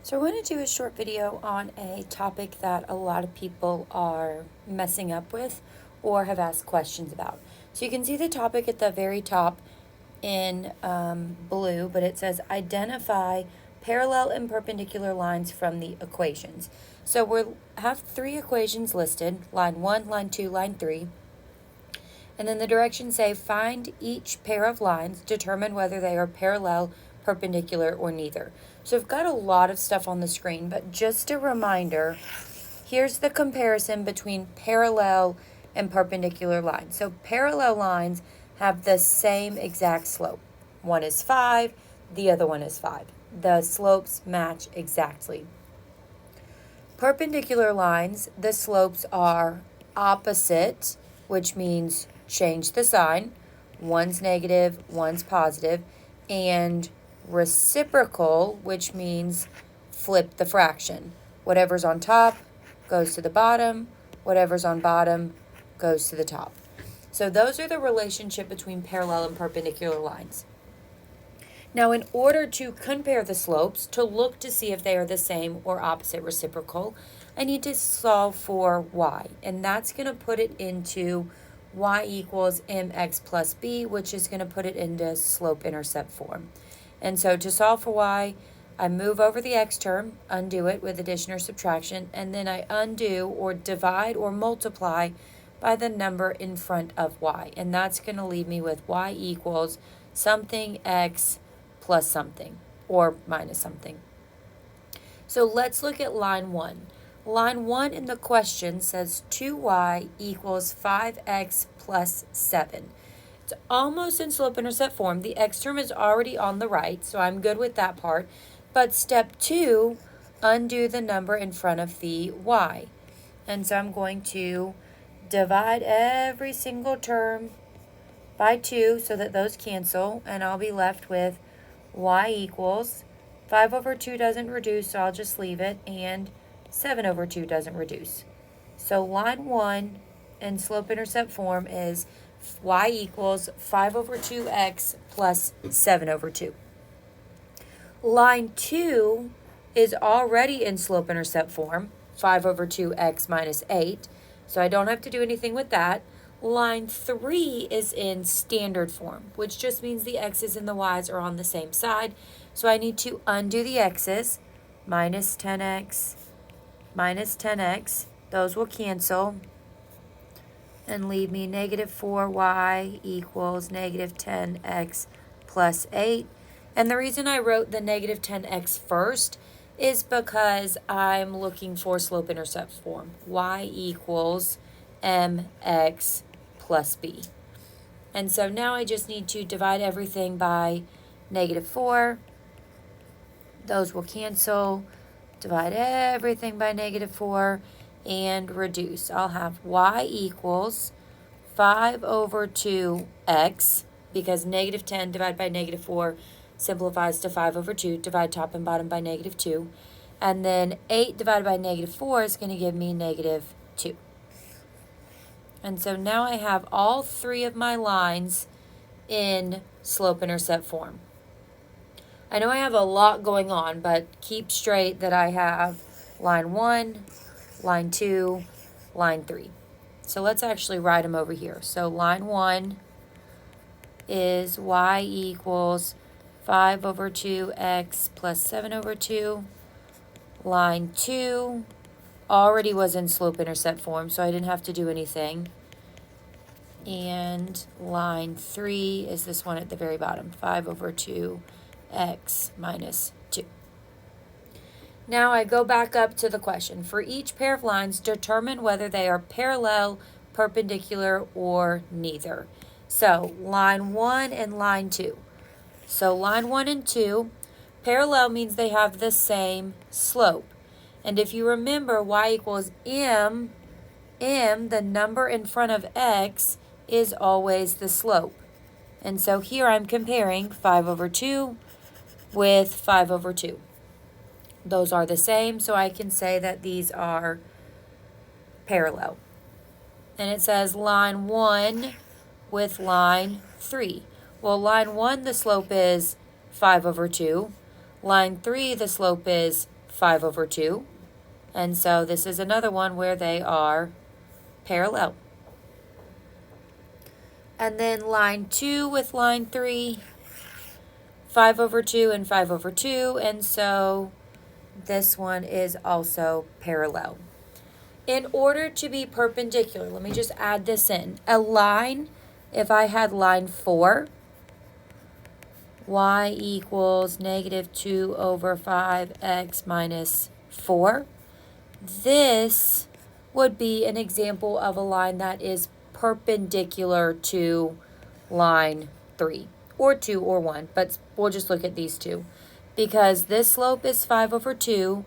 So I want to do a short video on a topic that a lot of people are messing up with or have asked questions about. So you can see the topic at the very top in blue, but it says identify parallel and perpendicular lines from the equations. So we have three equations listed, line 1, line 2, line 3. And then the directions say find each pair of lines, determine whether they are parallel, perpendicular, or neither. So I've got a lot of stuff on the screen, but just a reminder, here's the comparison between parallel and perpendicular lines. So parallel lines have the same exact slope. One is 5, the other one is 5. The slopes match exactly. Perpendicular lines, the slopes are opposite, which means change the sign. One's negative, one's positive, and reciprocal, which means flip the fraction. Whatever's on top goes to the bottom, whatever's on bottom goes to the top. So those are the relationship between parallel and perpendicular lines. Now, in order to compare the slopes, to look to see if they are the same or opposite reciprocal, I need to solve for y, and that's going to put it into y equals mx plus b, which is going to put it into slope-intercept form. And so to solve for y, I move over the x term, undo it with addition or subtraction, and then I undo or divide or multiply by the number in front of y. And that's going to leave me with y equals something x plus something or minus something. So let's look at line 1. Line 1 in the question says 2y equals 5x plus 7. It's almost in slope-intercept form. The x term is already on the right, so I'm good with that part. But step 2, undo the number in front of the y. And so I'm going to divide every single term by 2 so that those cancel, and I'll be left with y equals 5 over 2 doesn't reduce, so I'll just leave it, and 7 over 2 doesn't reduce. So line 1 in slope-intercept form is y equals 5 over 2x plus 7 over 2. Line 2 is already in slope-intercept form, 5 over 2x minus 8, so I don't have to do anything with that. Line 3 is in standard form, which just means the x's and the y's are on the same side. So I need to undo the x's, minus 10x, those will cancel, and leave me negative 4y equals negative 10x plus 8. And the reason I wrote the negative 10x first is because I'm looking for slope-intercept form. Y equals mx plus b. And so now I just need to divide everything by negative 4. Those will cancel. Divide everything by negative 4 and reduce. I'll have y equals 5 over 2x, because negative 10 divided by negative 4 simplifies to 5 over 2. Divide top and bottom by negative 2. And then 8 divided by negative 4 is going to give me negative 2. And so now I have all three of my lines in slope-intercept form. I know I have a lot going on, but keep straight that I have line 1, line 2, line 3. So let's actually write them over here. So line 1 is y equals 5 over 2x plus 7 over 2. Line 2 already was in slope-intercept form, so I didn't have to do anything. And line 3 is this one at the very bottom, 5 over 2x minus 2. Now I go back up to the question. For each pair of lines, determine whether they are parallel, perpendicular, or neither. So line 1 and line 2. So line 1 and 2, parallel means they have the same slope. And if you remember, y equals m, the number in front of x, is always the slope. And so here I'm comparing 5 over 2 with 5 over 2. Those are the same, so I can say that these are parallel. And it says line 1 with line 3. Well, line 1, the slope is 5 over 2. Line 3, the slope is 5 over 2. And so this is another one where they are parallel. And then line 2 with line 3, 5 over 2 and 5 over 2. And so this one is also parallel. In order to be perpendicular, let me just add this in. A line, if I had line 4, y equals negative 2 over 5x minus 4. This would be an example of a line that is perpendicular to line 3, or 2 or 1, but we'll just look at these two. Because this slope is 5 over 2,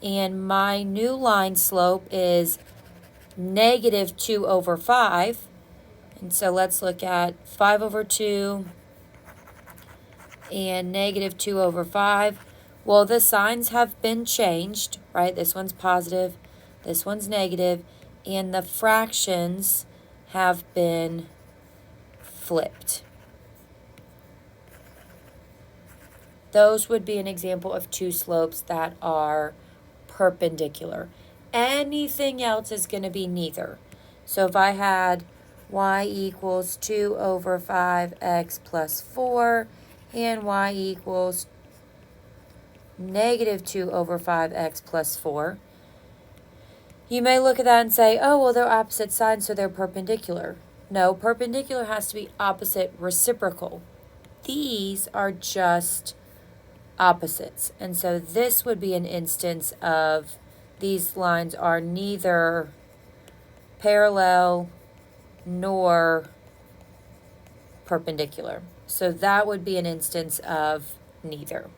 and my new line slope is negative 2 over 5. And so let's look at 5 over 2 and negative 2 over 5. Well, the signs have been changed, right? This one's positive, this one's negative, and the fractions have been flipped. Those would be an example of two slopes that are perpendicular. Anything else is going to be neither. So if I had y equals 2 over 5x plus 4 and y equals negative 2 over 5x plus 4, you may look at that and say, oh, well, they're opposite sides, so they're perpendicular. No, perpendicular has to be opposite reciprocal. These are just opposites. And so this would be an instance of these lines are neither parallel nor perpendicular. So that would be an instance of neither.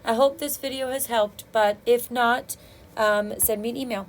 I hope this video has helped, but if not, send me an email.